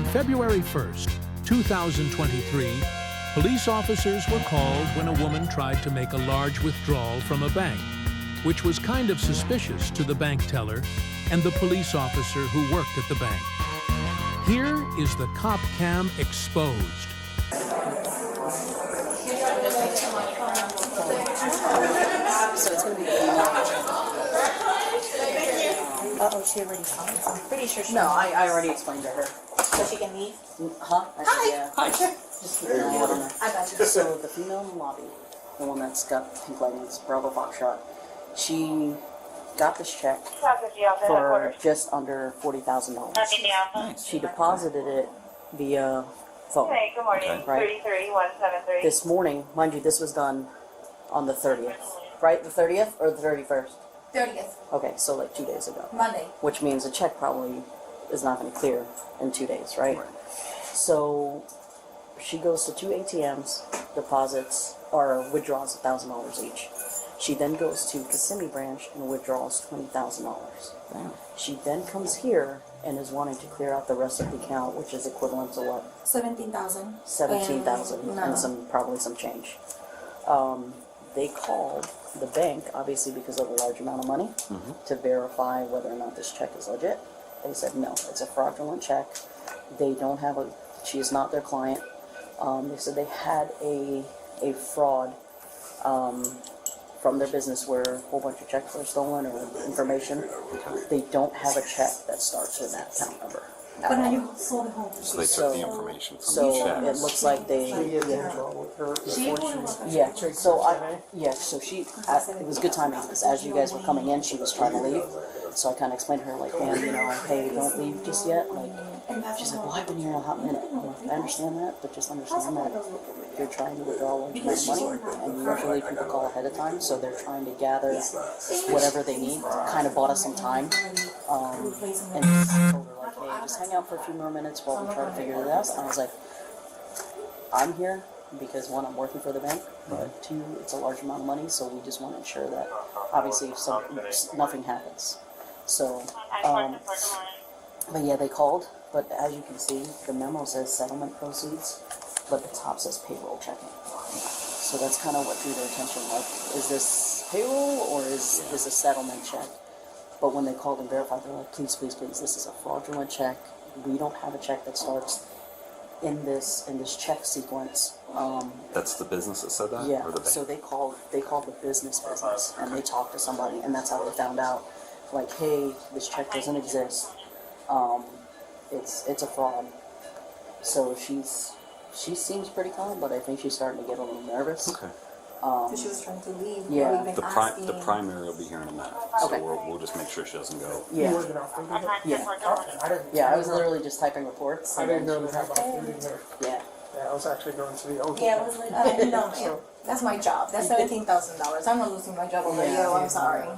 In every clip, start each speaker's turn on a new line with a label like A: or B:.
A: On February 1st, 2023, police officers were called when a woman tried to make a large withdrawal from a bank, which was kind of suspicious to the bank teller and the police officer who worked at the bank. Here is the CopCam Exposed.
B: So it's going to be the
C: Uh-oh, she already saw this. I'm pretty sure she
B: No, I already explained to her.
C: So she can leave?
B: Huh?
C: Hi.
B: Yeah.
C: Hi.
B: Just keep an eye out on her.
C: I got you.
B: So the female in the lobby, the one that's got pink leggings, Bravo Foxtrot, she got this check for just under $40,000.
D: Nice.
B: She deposited it via phone.
E: Hey, good morning.
B: Right.
E: 33173.
B: This morning, mind you, this was done on the 30th, right? The 30th or the 31st?
C: 30th,
B: Okay, so like 2 days ago.
C: Monday.
B: Which means the check probably is not going to clear in 2 days, right? So she goes to two ATMs, deposits or withdraws $1,000 each. She then goes to Kissimmee branch and withdraws $20,000.
D: Wow.
B: She then comes here and is wanting to clear out the rest of the account, which is equivalent to what?
C: 17,000.
B: 17,000
C: No.
B: and probably some change. They called the bank, obviously because of the large amount of money, to verify whether or not this check is legit. They said no, it's a fraudulent check. They don't have a, she is not their client. They said they had a fraud from their business where a whole bunch of checks were stolen or information. They don't have a check that starts with that account number.
C: But now you sold the home.
D: So they took the information from
B: So
D: the check.
B: it looks like they, so she, it was good timing because as you guys were coming in, she was trying to leave. So I kind of explained to her, like, man, you know, hey, don't leave just yet. Like, she's like, well, I've been here a hot minute. I'm like, I understand that, but just understand that you're trying to withdraw large amounts of money, and usually people call ahead of time, so they're trying to gather whatever they need. Kind of bought us some time, and told her, like, hey, just hang out for a few more minutes while we try to figure it out. And I was like, I'm here because one, I'm working for the bank, but two, it's a large amount of money, so we just want to ensure that obviously if nothing happens. So, but yeah, they called, but as you can see, the memo says settlement proceeds, but the top says payroll checking. So that's kind of what drew their attention, like, is this payroll or is this a settlement check? But when they called and verified, they're like, please, please, please, this is a fraudulent check. We don't have a check that starts in this check sequence.
D: That's the business that said that?
B: Yeah,
D: Or the bank?
B: so they called the business, and they talked to somebody, and that's how they found out, like, hey, this check doesn't exist. It's a fraud. So she seems pretty calm, but I think she's starting to get a little nervous.
D: Okay.
C: So she was trying to leave.
B: Yeah.
C: We've been
D: The
C: asking.
D: primary will be here in a minute.
B: Okay.
D: So we'll just make sure she doesn't go.
B: Yeah,
E: Yeah.
B: yeah. I was literally just typing reports.
F: I
B: and
F: didn't
B: then
F: know
B: she
F: they
B: was
F: had
B: like,
F: food in there.
B: yeah.
F: Yeah, I was actually going to the old.
C: Yeah, it was like, no, yeah. That's my job. That's $17,000. I'm not losing my job over
B: Yeah.
C: you. I'm sorry.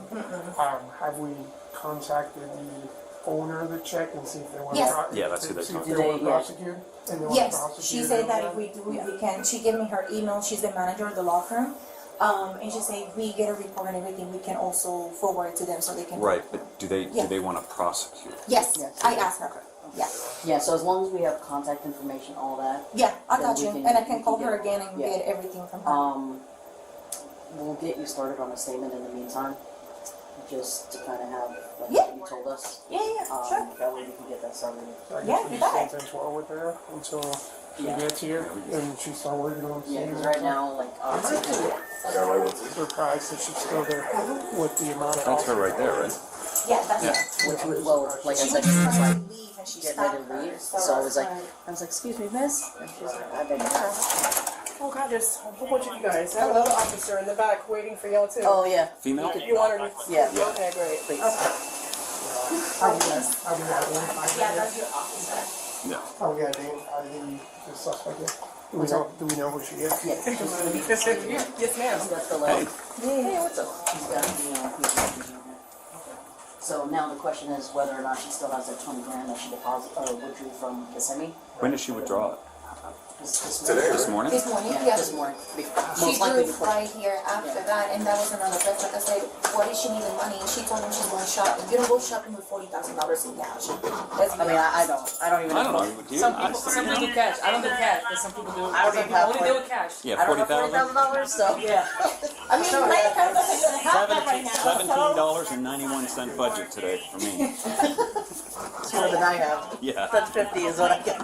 F: Have we contacted the owner of the check and see if they want
C: Yes.
F: to
D: Yeah, that's who they
F: see if
D: talked
F: they
B: to.
F: want to
B: Yeah.
F: prosecute? And they want to
C: Yes,
F: prosecute
C: she said that
F: them?
C: if we do, we can. She gave me her email. She's the manager of the law firm. And she said if we get a report and everything, we can also forward it to them so they can.
D: Right, but do
C: Yeah.
D: they want to prosecute?
C: Yes,
B: Yes.
C: I asked her. Yeah,
B: Yeah, so as long as we have contact information, all that,
C: yeah, I
B: Then
C: got
B: we
C: you,
B: can-
C: and I
B: we
C: can
B: can
C: call
B: get
C: her
B: it.
C: again and
B: Yeah.
C: get everything from her.
B: we'll get you started on a statement in the meantime, just to kind of have, like,
C: Yeah.
B: what you told us.
C: Yeah, sure.
B: That way we can get that started.
F: So I
C: Yeah,
F: guess we
C: you
F: just
C: got
F: stay things well with her until she
B: Yeah.
F: gets here and she's still working on
B: Yeah,
F: things.
B: because right now, like, obviously,
F: Surprised that she's still there with the amount of.
D: That's her right there, right?
C: Yeah, that's
B: which would, well, like I
C: She
B: said,
C: was
B: she
C: just
B: was
C: trying
B: like,
C: to leave and she
B: get
C: stopped
B: ready to
C: her.
B: leave. So I was like, excuse me, miss? And she's like, I beg your pardon.
G: Oh God, there's a whole bunch of you guys. I have another officer in the back waiting for y'all too.
B: Oh, yeah,
D: Female?
G: You want her to?
B: Yeah.
G: Okay, great.
B: please.
F: How we identify
C: Yeah, that's your officer.
D: Yeah.
F: how we identify the suspect yet?
B: What's that?
F: Do we know who she is?
B: Yeah, she's gonna be,
G: Yes, ma'am.
B: she's got the, like, hey, what's up? She's got, she's in here. So now the question is whether or not she still has that 20 grand that she deposited, or withdrew from Kissimmee.
D: When did she withdraw it? This morning?
C: This morning,
B: Yeah,
C: yes.
B: this morning.
C: She
B: Most likely
C: drove
B: before.
C: right here after that, and that was another breath. Like I said, what is she needing money? And she told me she's going shopping. You don't go shopping with $40,000 in cash. That's
B: I mean, I don't even
D: I don't
B: know.
D: know. Do you?
H: Some people do cash. I don't do cash, but some people do.
B: I don't
H: Some
B: even
H: people
B: have
H: only deal with cash.
D: Yeah,
B: I don't have
D: $40,000.
B: $40,000, so yeah.
C: I mean, credit card doesn't even have that right now.
D: $17.91 budget today for me.
B: It's more than I have.
D: Yeah.
B: That's 50 is what I get.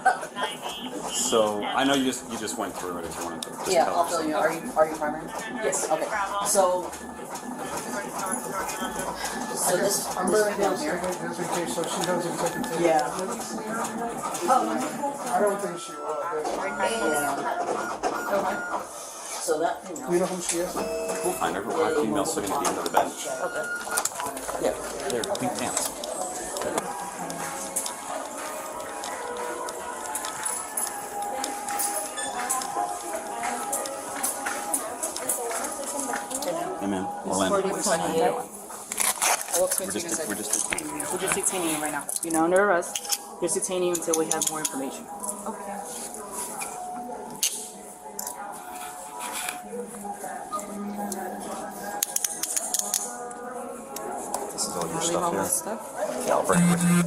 D: So I know you just went through it. If you want to just
B: Yeah,
D: tell
B: I'll
D: us.
B: tell you. Are you primary?
H: Yes.
B: Okay. So this
F: I'm
B: this
F: very
B: film
F: close
B: here.
F: just in case, so she doesn't take it.
B: Yeah.
F: I don't think she will.
B: Yeah. So that
F: Do you know who she is?
D: We'll find her. Our female sitting at the end of the bench.
B: Okay.
D: Yeah, they're pink pants. Hey man, Orlando.
H: We're just detaining you right now. You're not under arrest. Just detaining you until we have more information.
C: Okay.
D: This is all your stuff
H: All
D: here.
H: this stuff.
D: Yeah, I'll bring it with you.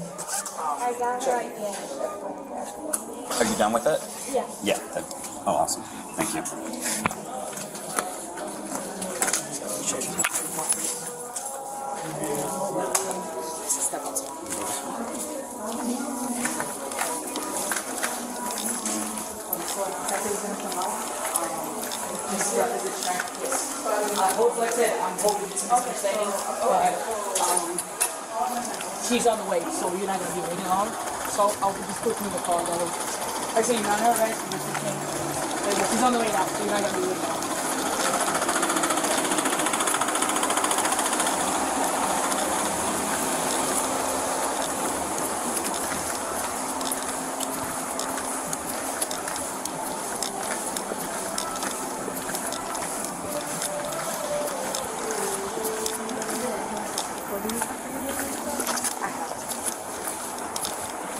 E: I got it right here.
D: Are you done with it?
E: Yeah.
D: Yeah. Oh, awesome. Thank you.
H: Step outside. I hope, like I said, I'm hoping it's misunderstanding. She's on the way, so you're not going to be waiting long. So I'll just put me the call. I say you're not her, right? So just retain. She's on the way now, so you're not going to be waiting long.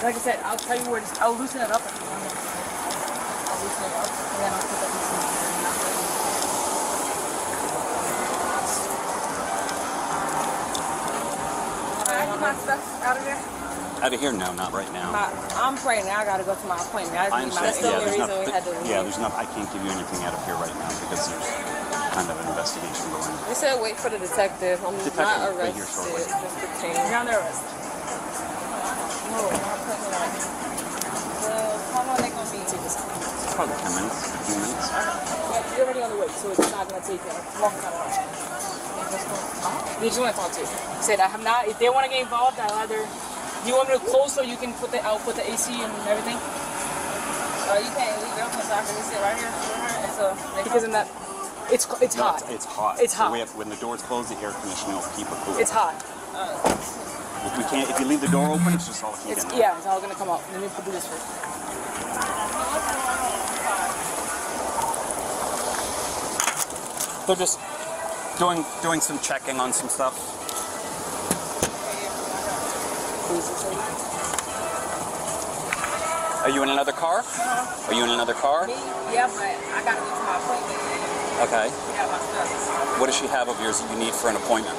H: Like I said, I'll tell you where to, I'll loosen it up if you want me to. I'll loosen it up, and then I'll put that
I: Can I get my stuff out of there?
D: Out of here? No, not right now.
I: I'm pregnant. I gotta go to my appointment. I
D: I
I: just need my
D: understand.
I: that's the only reason we had to leave.
D: There's not. I can't give you anything out of here right now because there's kind of an investigation going.
I: They said wait for the detective. I'm
D: Detective
I: not
D: will be
I: arrested.
D: here shortly.
I: Just detained.
H: You're under arrest.
I: No, not pregnant. Well, how long they gonna be?
D: It's probably 10 minutes, 15 minutes.
H: Yeah, you're already on the way, so it's not going to take a long time. They just want to talk to you. Said I have not. If they want to get involved, I'll either. Do you want me to close so you can put the? I'll put the AC and everything.
I: You can't leave it open so I can just sit right here.
H: Because in that, it's
D: No,
H: hot.
D: it's hot.
H: It's
D: So
H: hot.
D: we have, when the doors close, the air conditioning will keep it cool.
H: It's hot.
D: If we can't, if you leave the door open, it's just all heat
H: It's
D: in there.
H: yeah. It's all gonna come out. Let me do this first.
D: They're just doing some checking on some stuff. Are you in another car? Are you in another car?
I: Yeah, but I gotta go to my appointment.
D: Okay.
I: Yeah, my stuff.
D: What does she have of yours that you need for an appointment?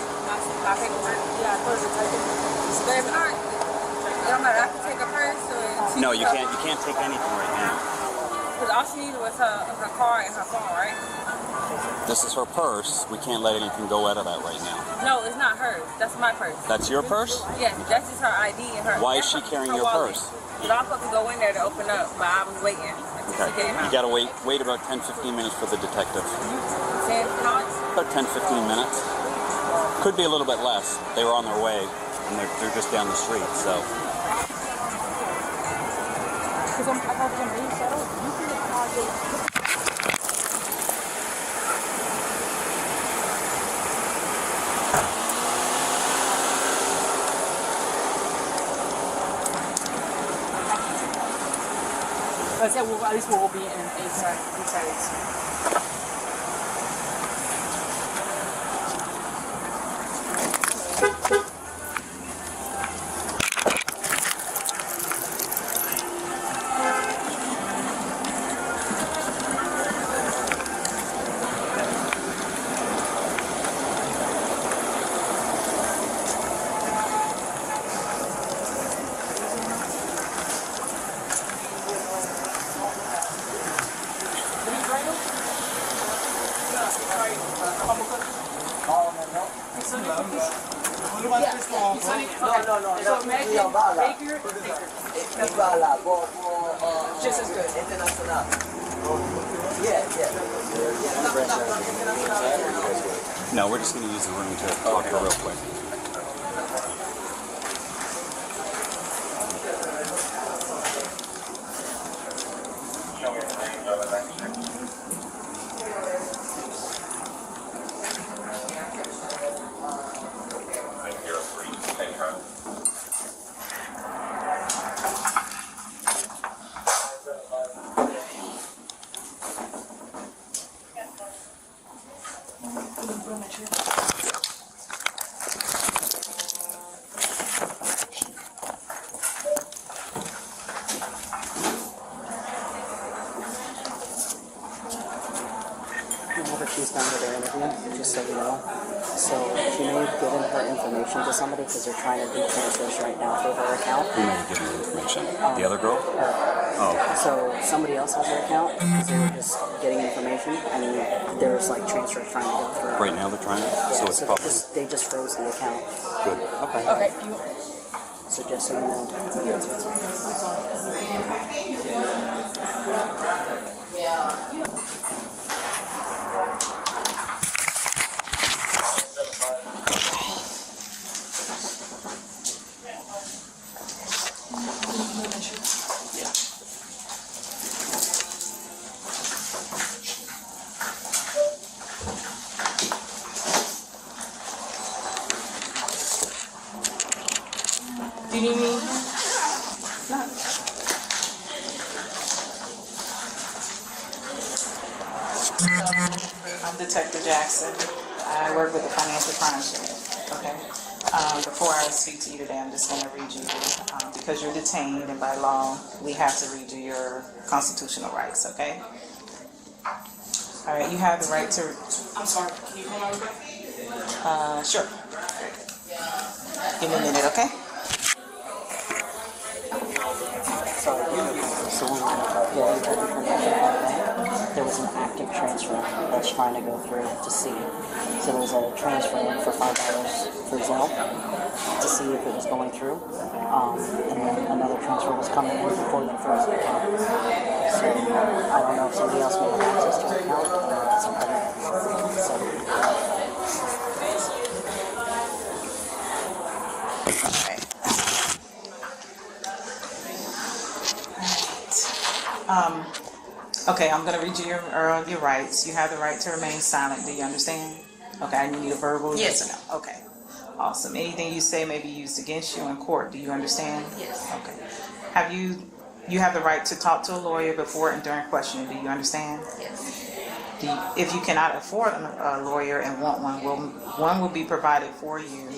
I: My paperwork. Yeah, I close it. Baby, all right. It don't matter. I can take a purse or.
D: No, you can't. You can't take anything right now.
I: Because all she needed was her car and her phone, right?
D: This is her purse. We can't let anything go out of that right now.
I: No, it's not hers. That's my purse.
D: That's your purse?
I: Yeah, that's just her ID and her.
D: Why is
I: that's
D: she
I: her-
D: carrying
I: her
D: your
I: wallet.
D: purse?
I: Because I'm supposed to go in there to open up, but I was waiting.
D: Okay. You gotta wait about 10-15 minutes for the detective.
I: 10 minutes?
D: About 10-15 minutes. Could be a little bit less. They were on their way, and they're just down the street, so.
H: Because I thought you were settled. You can deposit. I said, well, at least we'll be inside. Just as good.
D: No, we're just going to use the room to talk to her real quick.
B: Whenever she's done with her interview, just so you know. So she may have given her information to somebody because they're trying to do transfers right now for her account.
D: Who may have given her information? The other girl? Oh.
B: So somebody else has her account because they were just getting information and there's like transfers trying to go through.
D: Right now they're trying to?
B: Yeah,
D: So it's
B: so
D: probably...
B: they just froze the account.
D: Good. Okay.
H: Okay.
B: So just so you know.
H: Do you need me?
J: I'm Detective Jackson. I work with the Financial Crimes Unit. Okay. Before I speak to you today, I'm just going to read you, because you're detained and by law, we have to read you your constitutional rights, okay? All right, you have the right to...
H: I'm sorry. Can you come over quick?
J: Sure. Give me a minute, okay?
B: So when I got the information from the bank, there was an active transfer that's trying to go through to see. So there was a transfer for $5 for Zelle to see if it was going through. And then another transfer was coming in before they froze the account. So I don't know if somebody else may have access to the account or something.
J: Okay, I'm going to read you your rights. You have the right to remain silent. Do you understand? Okay, I need a verbal yes or no. Okay, awesome. Anything you say may be used against you in court. Do you understand?
I: Yes.
J: Okay. You have the right to talk to a lawyer before and during questioning. Do you understand?
I: Yes.
J: If you cannot afford a lawyer and want one will be provided for you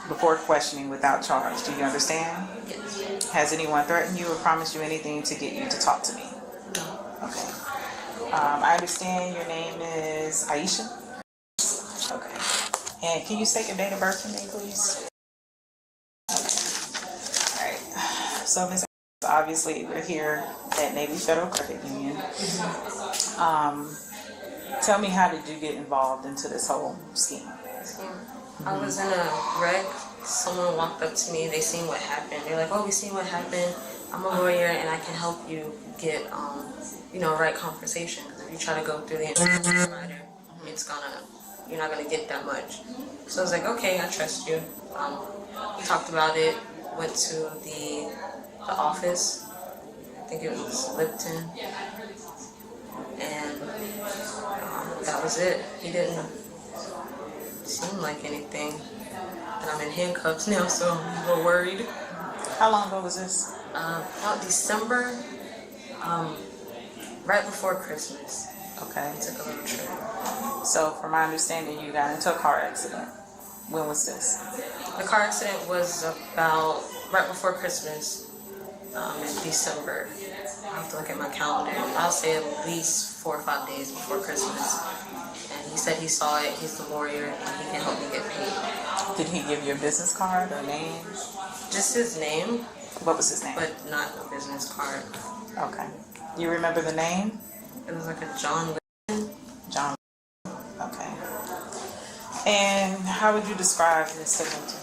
J: before questioning without charge. Do you understand?
I: Yes.
J: Has anyone threatened you or promised you anything to get you to talk to me?
I: No.
J: Okay. I understand your name is Aisha? Okay. And can you state your date of birth for me, please? Okay. All right. So, Ms. Obviously, we're here at Navy Federal Credit Union. Tell me, how did you get involved into this whole scheme?
I: I was in a wreck. Someone walked up to me. They seen what happened. They're like, "Oh, we seen what happened. I'm a lawyer, and I can help you get, right conversation. Because if you try to go through the insurance provider, you're not gonna get that much." So I was like, "Okay, I trust you." Talked about it. Went to the office. I think it was Lipton, and that was it. He didn't seem like anything. And I'm in handcuffs now, so I'm a little worried.
J: How long ago was this?
I: About December, right before Christmas.
J: Okay.
I: I took a little trip.
J: So, from my understanding, you got into a car accident. When was this?
I: The car accident was about right before Christmas, in December. I have to look at my calendar. I'll say at least 4 or 5 days before Christmas. And he said he saw it, he's the lawyer, and he can help me get paid.
J: Did he give you a business card or name?
I: Just his name.
J: What was his name?
I: But not a business card.
J: Okay. Do you remember the name?
I: It was like a John.
J: John. Okay. And how would you describe Mr. Hinton?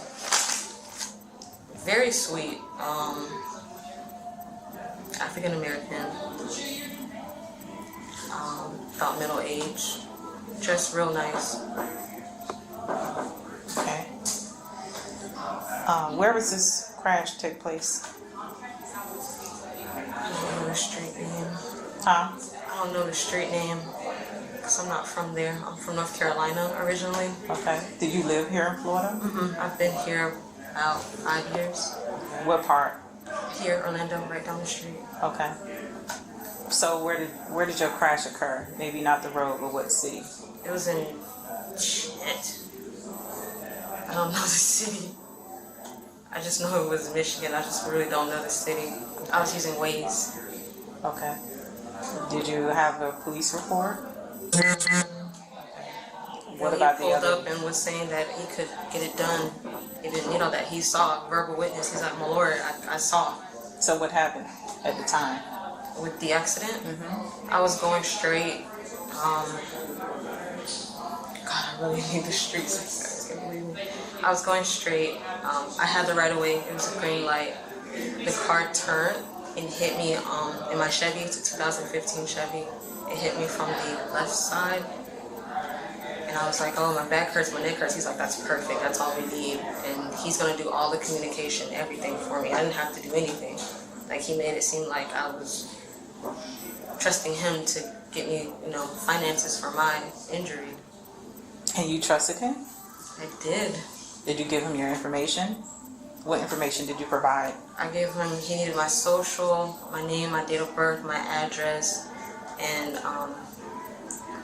I: Very sweet. African American. About middle age. Dressed real nice.
J: Okay. Where was this crash take place?
I: I don't know the street name.
J: Huh?
I: I don't know the street name because I'm not from there. I'm from North Carolina originally.
J: Okay. Did you live here in Florida?
I: I've been here about 5 years.
J: What part?
I: Here, Orlando, right down the street.
J: Okay. So where did your crash occur? Maybe not the road, but what city?
I: It was in shit. I don't know the city. I just know it was Michigan. I just really don't know the city. I was using Waze.
J: Okay. Did you have a police report? What about the
I: other? He
J: other?
I: pulled up and was saying that he could get it done. He didn't, that he saw a verbal witness. He's like, my lord, I saw.
J: So what happened at the time?
I: With the accident? I was going straight. God, I really need the streets. I can't believe me. I was going straight. I had the right of way. It was a green light. The car turned and hit me in my Chevy. It's a 2015 Chevy. It hit me from the left side. And I was like, oh, my back hurts, my neck hurts. He's like, that's perfect. That's all we need. And he's going to do all the communication, everything for me. I didn't have to do anything. Like, he made it seem like I was trusting him to get me, finances for my injury.
J: And you trusted him?
I: I did.
J: Did you give him your information? What information did you provide?
I: I gave him, he needed my social, my name, my date of birth, my address, and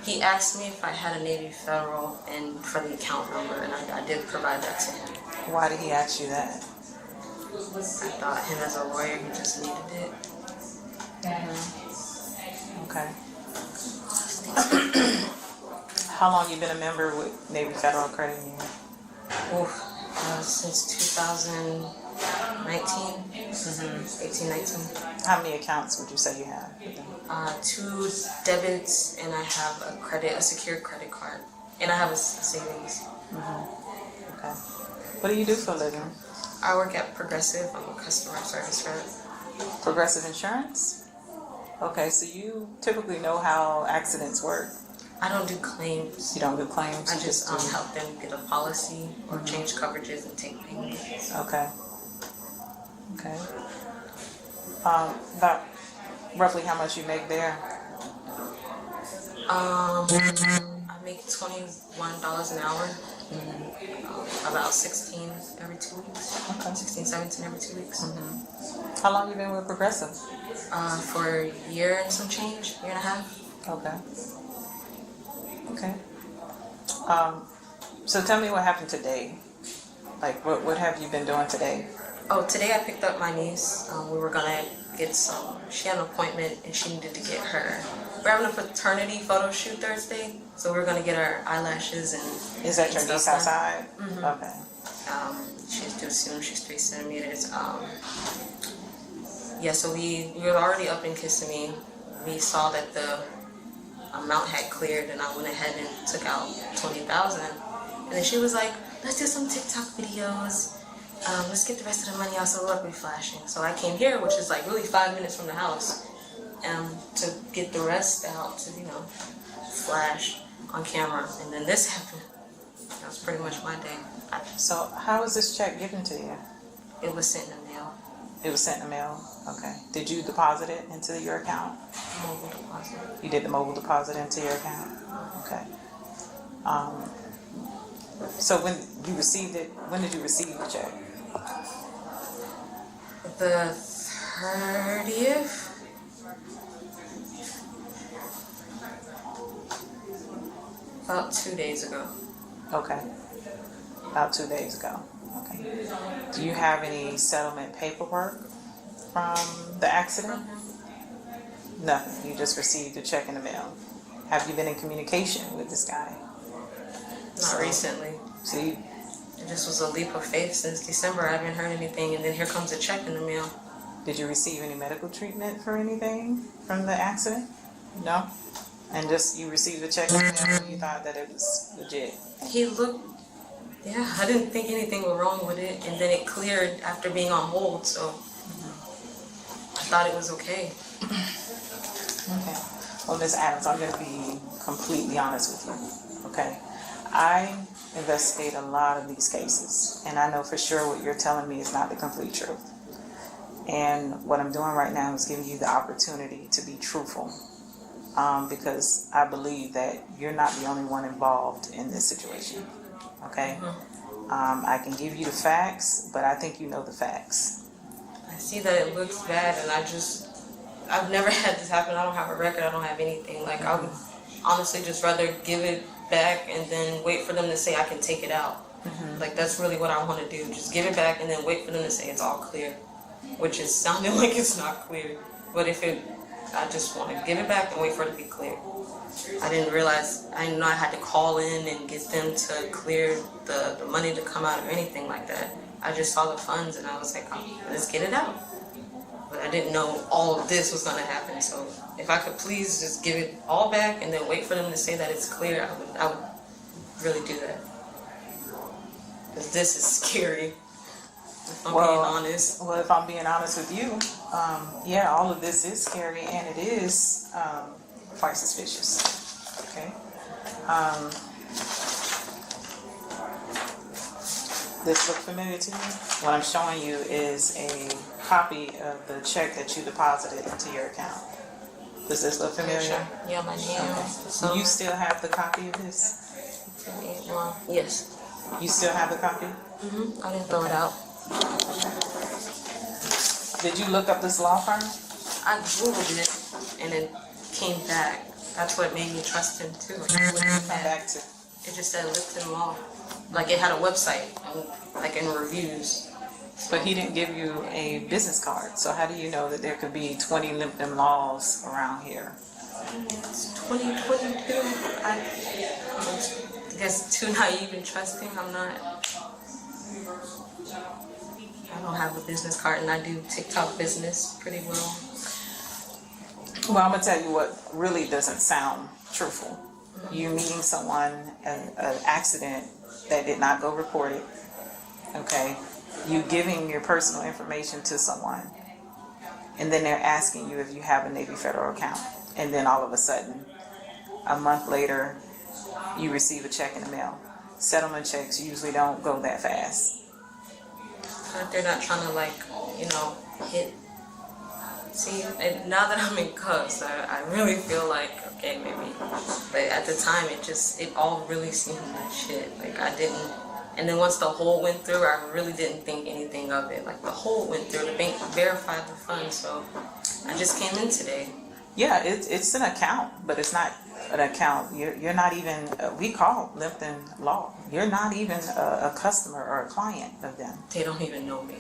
I: he asked me if I had a Navy Federal and for the account number, and I did provide that to him.
J: Why did he ask you that?
I: I thought him as a lawyer, he just needed it.
J: Okay. How long you been a member with Navy Federal Credit Union?
I: Since 2019, 18, 19.
J: How many accounts would you say you have with them?
I: 2 debits, and I have a secured credit card, and I have a savings.
J: Okay. What do you do for a living?
I: I work at Progressive. I'm a customer service rep.
J: Progressive Insurance? Okay, so you typically know how accidents work.
I: I don't do claims.
J: You don't do claims?
I: I just help them get a policy or change coverages and take payments.
J: Okay. Okay. About roughly how much you make there?
I: I make $21 an hour. About 16 every 2 weeks.
J: Okay.
I: 16, 17 every 2 weeks.
J: How long you been with Progressive?
I: For a year and some change, year and a half.
J: Okay. Okay. So tell me what happened today. Like, what have you been doing today?
I: Oh, today I picked up my niece. We were gonna get she had an appointment and she needed to get we're having a paternity photo shoot Thursday, so we're gonna get our eyelashes and.
J: Is that your niece outside? Okay.
I: She's due soon. She's 3 centimeters. Yeah, so we were already up in Kissimmee. We saw that the amount had cleared, and I went ahead and took out $20,000. And then she was like, "Let's do some TikTok videos. Let's get the rest of the money out so we'll be flashing." So I came here, which is like really 5 minutes from the house, to get the rest out to flash on camera. And then this happened. That was pretty much my day.
J: So how was this check given to you?
I: It was sent in the mail.
J: It was sent in the mail? Okay. Did you deposit it into your account?
I: Mobile deposit.
J: You did the mobile deposit into your account? Okay. So when you received it, when did you receive the check?
I: The 30th? About 2 days ago.
J: Okay. About 2 days ago. Okay. Do you have any settlement paperwork from the accident? Nothing. You just received a check in the mail. Have you been in communication with this guy?
I: Not recently.
J: See?
I: It just was a leap of faith since December. I haven't heard anything, and then here comes a check in the mail.
J: Did you receive any medical treatment for anything from the accident? No? And just you received the check and you thought that it was legit.
I: He looked, yeah, I didn't think anything was wrong with it, and then it cleared after being on hold, so I thought it was okay.
J: Okay. Well, Ms. Adams, I'm going to be completely honest with you. Okay. I investigate a lot of these cases, and I know for sure what you're telling me is not the complete truth. And what I'm doing right now is giving you the opportunity to be truthful, because I believe that you're not the only one involved in this situation. Okay? I can give you the facts, but I think you know the facts.
I: I see that it looks bad, and I've never had this happen. I don't have a record, I don't have anything. Like, I would honestly just rather give it back and then wait for them to say I can take it out. Like, that's really what I want to do. Just give it back and then wait for them to say it's all clear, which is sounding like it's not clear. But I just want to give it back and wait for it to be clear. I didn't realize, I didn't know I had to call in and get them to clear the money to come out or anything like that. I just saw the funds and I was like, oh, let's get it out. But I didn't know all of this was going to happen. So if I could please just give it all back and then wait for them to say that it's clear, I would really do that. Because this is scary, if I'm being honest.
J: Well, if I'm being honest with you, yeah, all of this is scary, and it is quite suspicious. Okay. This look familiar to you? What I'm showing you is a copy of the check that you deposited into your account. Does this look familiar?
I: Sure. Yeah, my name.
J: Okay.
I: So
J: You still have the copy of this?
I: Yes.
J: You still have the copy?
I: I didn't throw it out.
J: Did you look up this law firm?
I: I Googled it and it came back. That's what made me trust him too.
J: What did it come back to?
I: It just said Lipton Law. Like it had a website, like in reviews.
J: But he didn't give you a business card, so how do you know that there could be 20 Lipton laws around here?
I: It's 2022. I guess too naive and trusting. I don't have a business card, and I do TikTok business pretty well.
J: Well, I'm gonna tell you what really doesn't sound truthful. You meeting someone, an accident that did not go reported, okay? You giving your personal information to someone, and then they're asking you if you have a Navy Federal account, and then all of a sudden, a month later, you receive a check in the mail. Settlement checks usually don't go that fast.
I: But they're not trying to hit. See, and now that I'm in cuffs, I really feel like, okay, maybe. But at the time, it all really seemed like shit. Like, I didn't. And then once the hold went through, I really didn't think anything of it. Like, the hold went through, the bank verified the funds, so I just came in today.
J: Yeah, it's an account, but it's not an account. You're not even, we call Lipton Law. You're not even a customer or a client of them.
I: They don't even know me.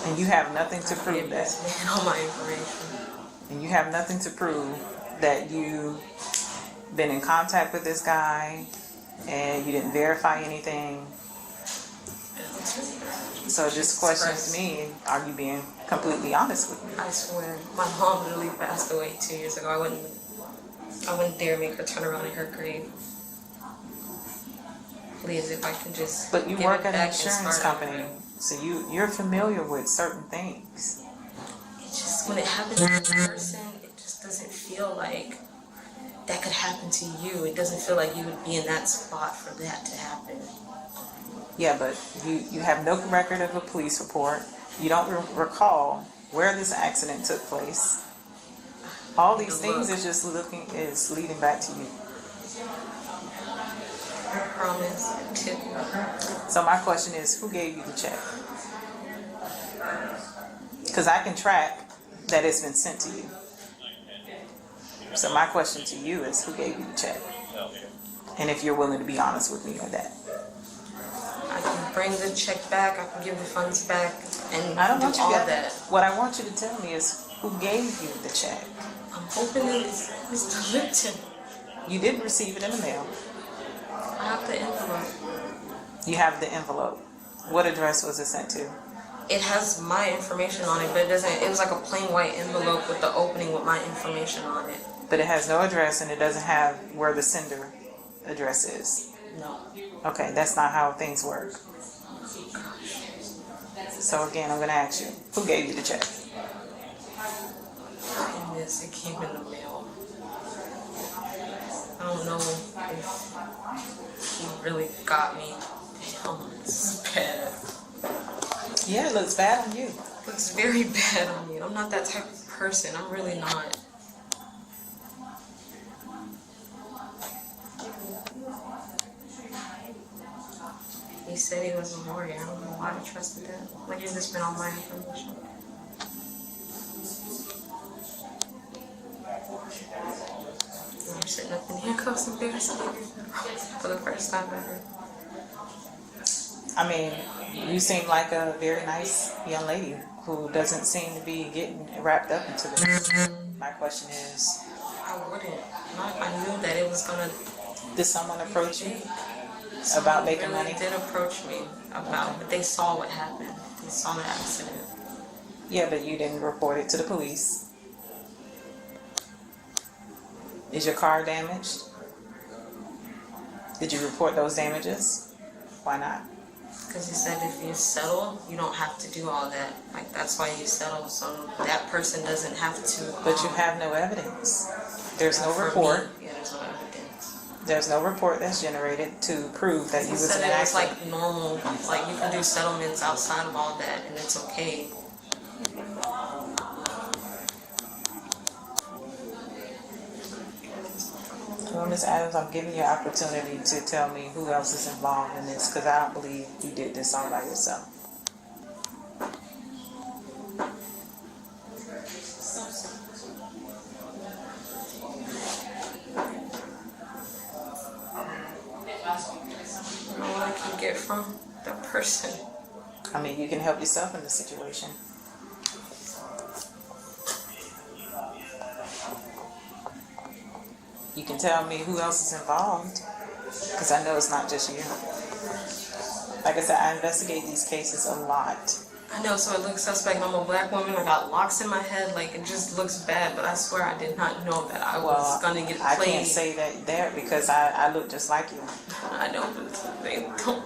J: And you have nothing to prove that.
I: All my information.
J: And you have nothing to prove that you've been in contact with this guy and you didn't verify anything. So this questions me, are you being completely honest with me?
I: I swear, my mom literally passed away 2 years ago. I wouldn't dare make her turn around in her grave. Please, if I can just.
J: But you
I: give
J: work
I: it
J: at an
I: back and
J: insurance
I: start
J: company,
I: over.
J: so you're familiar with certain things.
I: It's just when it happens to a person, it just doesn't feel like that could happen to you. It doesn't feel like you would be in that spot for that to happen.
J: Yeah, but you have no record of a police report. You don't recall where this accident took place. All these things is leading back to you.
I: I promise. Tip.
J: So my question is, who gave you the check? Because I can track that it's been sent to you. So my question to you is, who gave you the check? And if you're willing to be honest with me on that.
I: I can bring the check back, I can give the funds back, and
J: I don't want
I: do
J: you
I: all
J: to,
I: that.
J: What I want you to tell me is, who gave you the check?
I: I'm hoping it's Mr. Lipton.
J: You didn't receive it in the mail.
I: I have the envelope.
J: You have the envelope. What address was it sent to?
I: It has my information on it, but it doesn't. It was like a plain white envelope with the opening with my information on it.
J: But it has no address, and it doesn't have where the sender address is.
I: No.
J: Okay, that's not how things work. So again, I'm gonna ask you, who gave you the check?
I: And it came in the mail. I don't know if he really got me. Damn, this is bad.
J: Yeah, it looks bad on you.
I: It looks very bad on me. I'm not that type of person. I'm really not. He said he was a warrior. I don't know why I trusted that. Like, he's just been on my information. I'm sitting up in handcuffs and barricades for the first time ever.
J: I mean, you seem like a very nice young lady who doesn't seem to be getting wrapped up into this. My question is,
I: I wouldn't. Not if I knew that it was gonna.
J: did someone approach you about making
I: really
J: money?
I: Did approach me about, but they saw what happened. They saw the accident.
J: Yeah, but you didn't report it to the police. Is your car damaged? Did you report those damages? Why not?
I: Because he said if you settle, you don't have to do all that. Like, that's why you settle, so that person doesn't have to.
J: But you have no evidence. There's no
I: for
J: report.
I: Me, yeah, there's no evidence.
J: There's no report that's generated to prove that you
I: He
J: was
I: said
J: in an
I: it was
J: accident.
I: like normal, like you can do settlements outside of all that, and it's okay.
J: Well, Ms. Adams, I'm giving you an opportunity to tell me who else is involved in this, because I don't believe you did this all by yourself.
I: I don't know what I can get from that person.
J: I mean, you can help yourself in this situation. You can tell me who else is involved, because I know it's not just you. Like I said, I investigate these cases a lot.
I: I know, so it looks suspect. I'm a black woman. I got locks in my head. Like, it just looks bad. But I swear I did not know that I was gonna get played.
J: I can't say that there because I look just like you.
I: I know, but they don't.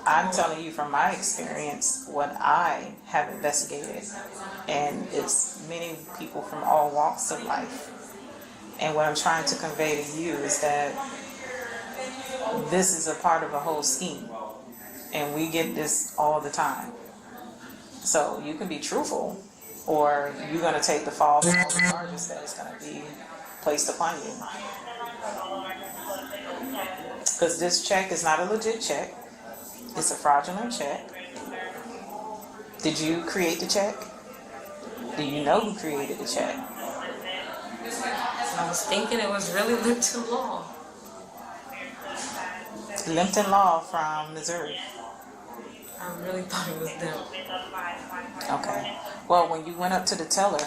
J: I'm telling you from my experience what I have investigated, and it's many people from all walks of life. And what I'm trying to convey to you is that this is a part of a whole scheme, and we get this all the time. So you can be truthful, or you're going to take the fall for all the charges that is going to be placed upon you. Because this check is not a legit check. It's a fraudulent check. Did you create the check? Do you know who created the check?
I: I was thinking it was really Lipton Law.
J: Lipton Law from Missouri.
I: I really thought it was them.
J: Okay. Well, when you went up to the teller,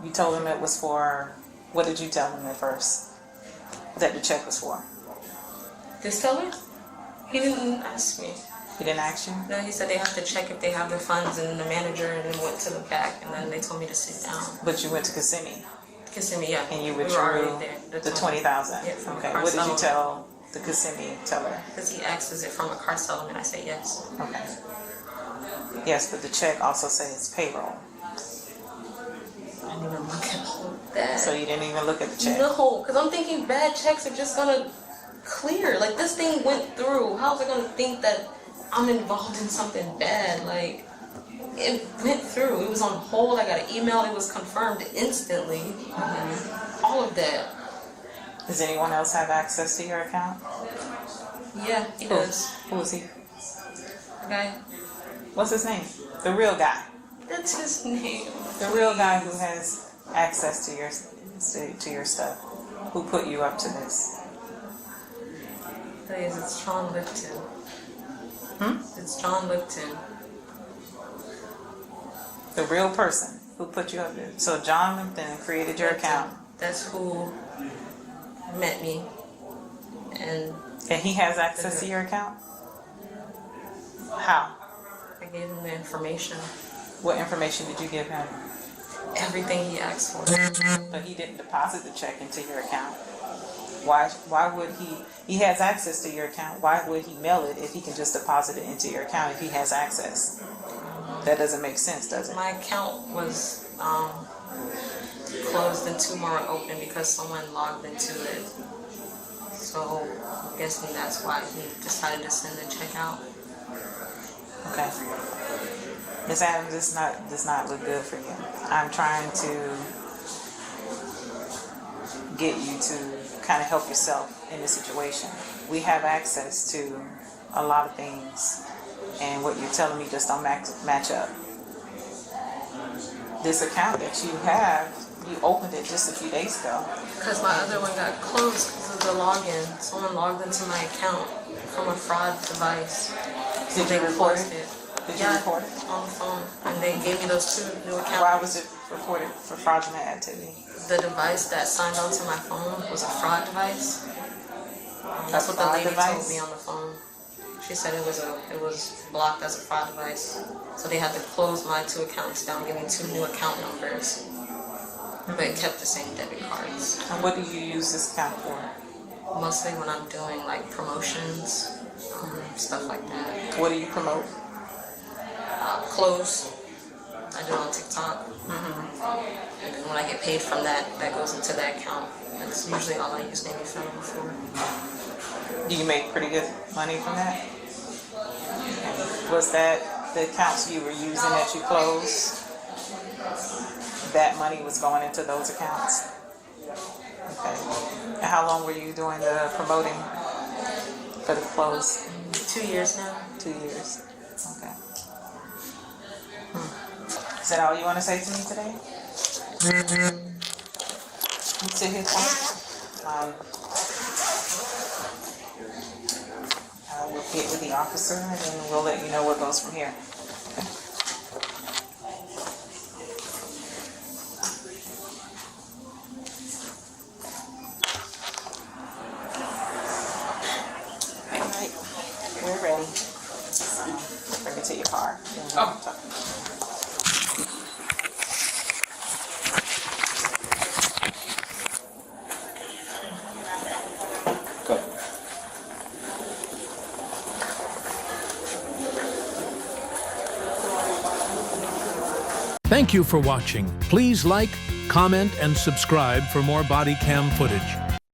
J: you told him it was for, what did you tell him at first? That the check was for?
I: This teller? He didn't ask me.
J: He didn't ask you?
I: No, he said they have to check if they have the funds, and the manager, and then went to the back, and then they told me to sit down.
J: But you went to Kissimmee?
I: Kissimmee, yeah.
J: And you
I: We were
J: withdrew
I: already there.
J: the $20,000?
I: Yeah, from
J: okay.
I: a car
J: What did you
I: settlement.
J: tell the Kissimmee teller?
I: Because he asked, is it from a car settlement? I said yes.
J: Okay. Yes, but the check also says payroll.
I: I didn't even look at that.
J: So you didn't even look at the check?
I: No, because I'm thinking bad checks are just gonna clear. Like, this thing went through. How's it gonna think that I'm involved in something bad? Like, it went through. It was on hold. I got an email. It was confirmed instantly. All of that.
J: Does anyone else have access to your account?
I: Yeah, he does.
J: Who is he?
I: The guy.
J: What's his name? The real guy.
I: That's his name.
J: The real guy who has access to your stuff. Who put you up to this?
I: Please, it's John Lipton. It's John Lipton.
J: The real person who put you up there. So John Lipton created your account.
I: That's who met me. And
J: he has access to your account? How?
I: I gave him the information.
J: What information did you give him?
I: Everything he asked for.
J: But he didn't deposit the check into your account. Why would he has access to your account, why would he mail it if he can just deposit it into your account if he has access? That doesn't make sense, does it?
I: My account was closed and 2 more were open because someone logged into it. So I'm guessing that's why he decided to send the check out.
J: Okay. Ms. Adams, this does not look good for you. I'm trying to get you to kind of help yourself in this situation. We have access to a lot of things, and what you're telling me just don't match up. This account that you have, you opened it just a few days ago.
I: Because my other one got closed because of the login. Someone logged into my account from a fraud device.
J: Did you report it? Did you
I: Yeah,
J: report it?
I: on the phone. And they gave me those 2 new accounts.
J: Why was it reported for fraudulent activity?
I: The device that signed onto my phone was a fraud device. That's what the lady told me on the phone. She said it was blocked as a fraud device. So they had to close my 2 accounts down, give me 2 new account numbers. But it kept the same debit cards.
J: And what do you use this account for?
I: Mostly when I'm doing like promotions, stuff like that.
J: What do you promote?
I: Clothes. I do it on TikTok. And then when I get paid from that, that goes into that account. That's usually all I use Navy Federal for.
J: Do you make pretty good money from that? Was that the accounts you were using that you closed? That money was going into those accounts? Okay. And how long were you doing the promoting for the clothes?
I: 2 years now.
J: 2 years. Okay. Is that all you want to say to me today? You sit here, I will get with the officer and then we'll let you know what goes from here. All right, we're ready. Bring it to your car.
A: Thank you for watching. Please like, comment, and subscribe for more body cam footage.